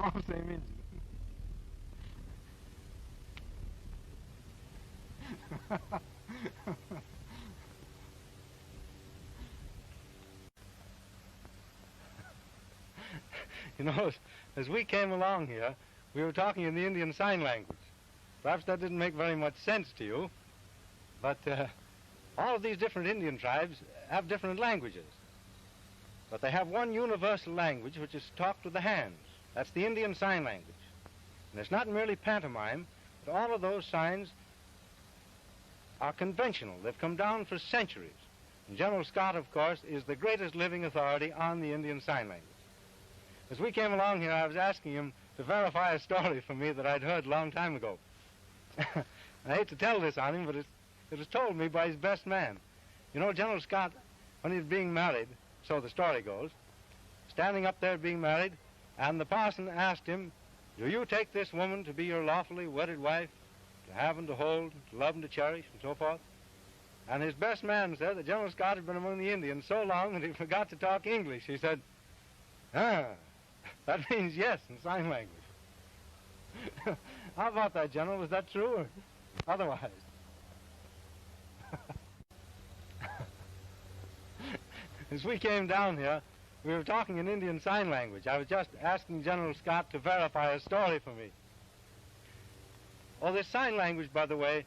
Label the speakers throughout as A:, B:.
A: All same engine. You know, as we came along here, we were talking in the Indian Sign Language. Perhaps that didn't make very much sense to you, but all of these different Indian tribes have different languages. But they have one universal language which is talked with the hands. That's the Indian Sign Language. And it's not merely pantomime, but all of those signs are conventional. They've come down for centuries. And General Scott, of course, is the greatest living authority on the Indian Sign Language. As we came along here, I was asking him to verify a story for me that I'd heard a long time ago. I hate to tell this on him, but it was told me by his best man. You know, General Scott, when he was being married, so the story goes, standing up there being married, and the parson asked him, "Do you take this woman to be your lawfully wedded wife, to have and to hold, to love and to cherish," and so forth? And his best man said that General Scott had been among the Indians so long that he forgot to talk English. He said, "Ah, that means yes in sign language." How about that, General? Was that true or otherwise? As we came down here, we were talking in Indian Sign Language. I was just asking General Scott to verify a story for me. Oh, this sign language, by the way,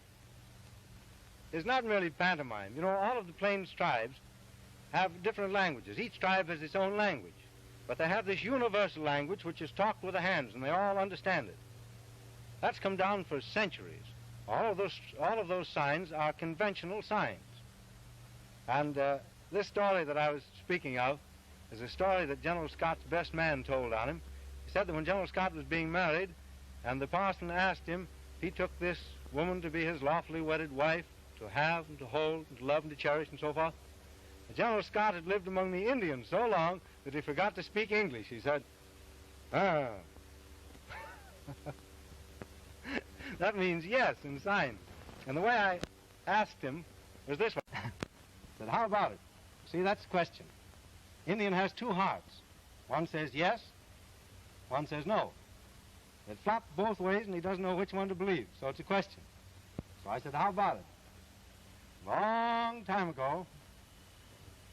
A: is not merely pantomime. You know, all of the Plains tribes have different languages. Each tribe has its own language. But they have this universal language which is talked with the hands, and they all understand it. That's come down for centuries. All of those signs are conventional signs. And this story that I was speaking of is a story that General Scott's best man told on him. He said that when General Scott was being married, and the parson asked him if he took this woman to be his lawfully wedded wife, to have and to hold and to love and to cherish and so forth, General Scott had lived among the Indians so long that he forgot to speak English. He said, "Ah." That means yes in sign. And the way I asked him was this one. I said, "How about it?" See, that's the question. Indian has two hearts. One says yes, one says no. It flops both ways and he doesn't know which one to believe, so it's a question. So I said, "How about it?" Long time ago,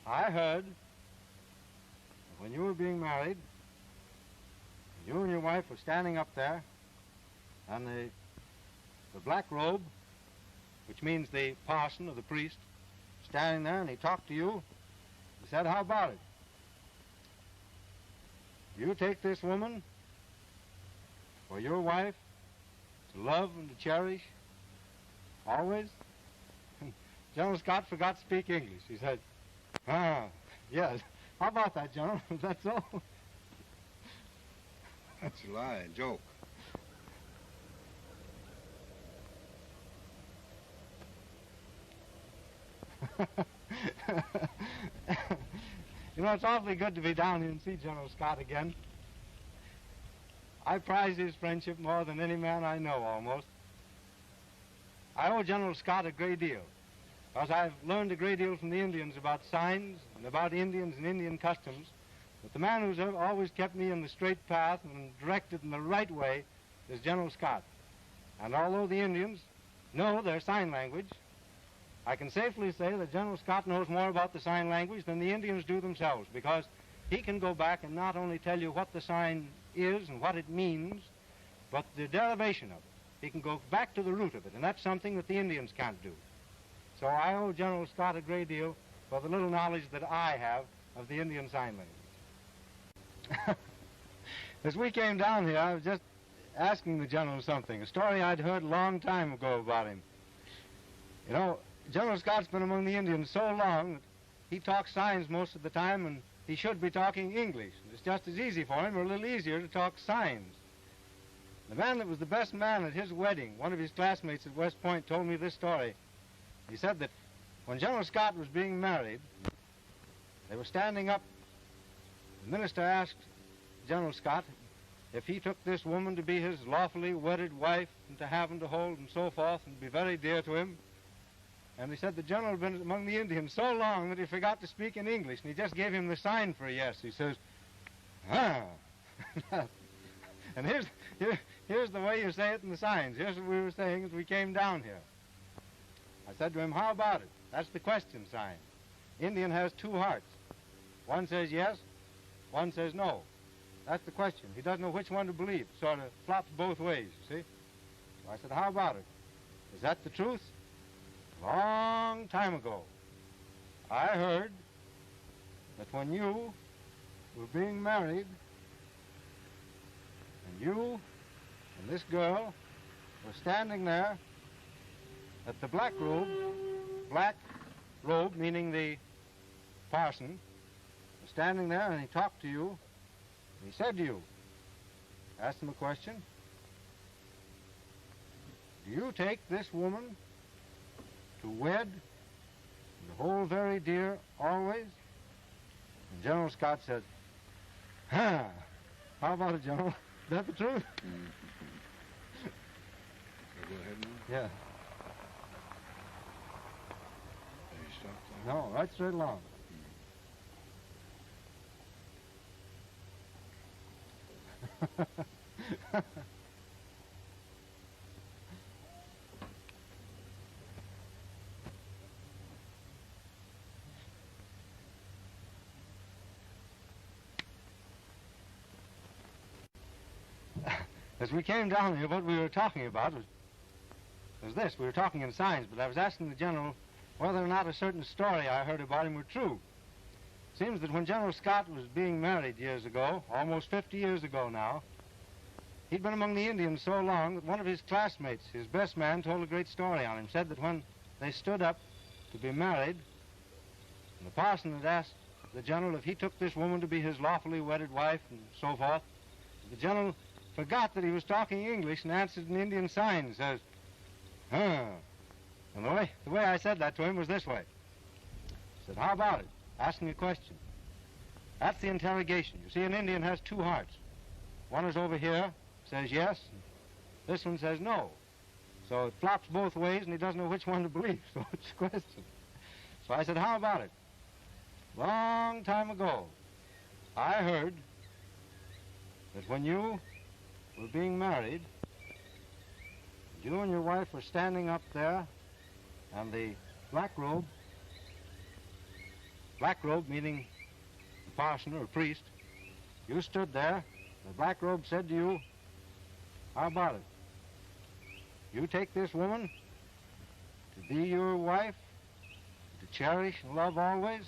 A: I heard that when you were being married, you and your wife were standing up there, and the black robe, which means the parson or the priest, standing there, and he talked to you. He said, "How about it? You take this woman for your wife to love and to cherish always?" General Scott forgot to speak English. He said, "Ah, yes. How about that, General? Is that so?"
B: That's a lie, a joke.
A: You know, it's awfully good to be down here and see General Scott again. I prize his friendship more than any man I know, almost. I owe General Scott a great deal, because I've learned a great deal from the Indians about signs and about Indians and Indian customs. But the man who's always kept me in the straight path and directed in the right way is General Scott. And although the Indians know their sign language, I can safely say that General Scott knows more about the sign language than the Indians do themselves, because he can go back and not only tell you what the sign is and what it means, but the derivation of it. He can go back to the root of it, and that's something that the Indians can't do. So I owe General Scott a great deal for the little knowledge that I have of the Indian Sign Language. As we came down here, I was just asking the General something, a story I'd heard a long time ago about him. You know, General Scott's been among the Indians so long that he talks signs most of the time, and he should be talking English. It's just as easy for him, or a little easier, to talk signs. The man that was the best man at his wedding, one of his classmates at West Point, told me this story. He said that when General Scott was being married, they were standing up. The minister asked General Scott if he took this woman to be his lawfully wedded wife and to have and to hold and so forth and be very dear to him. And he said the general had been among the Indians so long that he forgot to speak in English, and he just gave him the sign for a yes. He says, "Ah." And here's the way you say it in the signs. Here's what we were saying as we came down here. I said to him, how about it? That's the question sign. Indian has two hearts. One says yes, one says no. That's the question. He doesn't know which one to believe. Sort of flops both ways, you see? So I said, how about it? Is that the truth? Long time ago, I heard that when you were being married, and you and this girl were standing there, that the black robe, meaning the parson, was standing there and he talked to you, and he said to you, asked him a question, do you take this woman to wed and hold very dear always? And General Scott said, huh, how about it, General? Is that the truth?
B: Go ahead now.
A: Yeah.
B: Have you stopped there?
A: No, right straight along. As we came down here, what we were talking about was this. We were talking in signs, but I was asking the General whether or not a certain story I heard about him were true. It seems that when General Scott was being married years ago, almost 50 years ago now, he'd been among the Indians so long that one of his classmates, his best man, told a great story on him. Said that when they stood up to be married, and the parson had asked the General if he took this woman to be his lawfully wedded wife and so forth, the General forgot that he was talking English and answered in Indian signs, says, huh. And the way I said that to him was this way. I said, how about it? Asking a question. That's the interrogation. You see, an Indian has two hearts. One is over here, says yes, and this one says no. So it flops both ways, and he doesn't know which one to believe, so it's a question. So I said, how about it? Long time ago, I heard that when you were being married, you and your wife were standing up there, and the black robe meaning the parson or priest, you stood there, the black robe said to you, how about it? You take this woman to be your wife, to cherish and love always?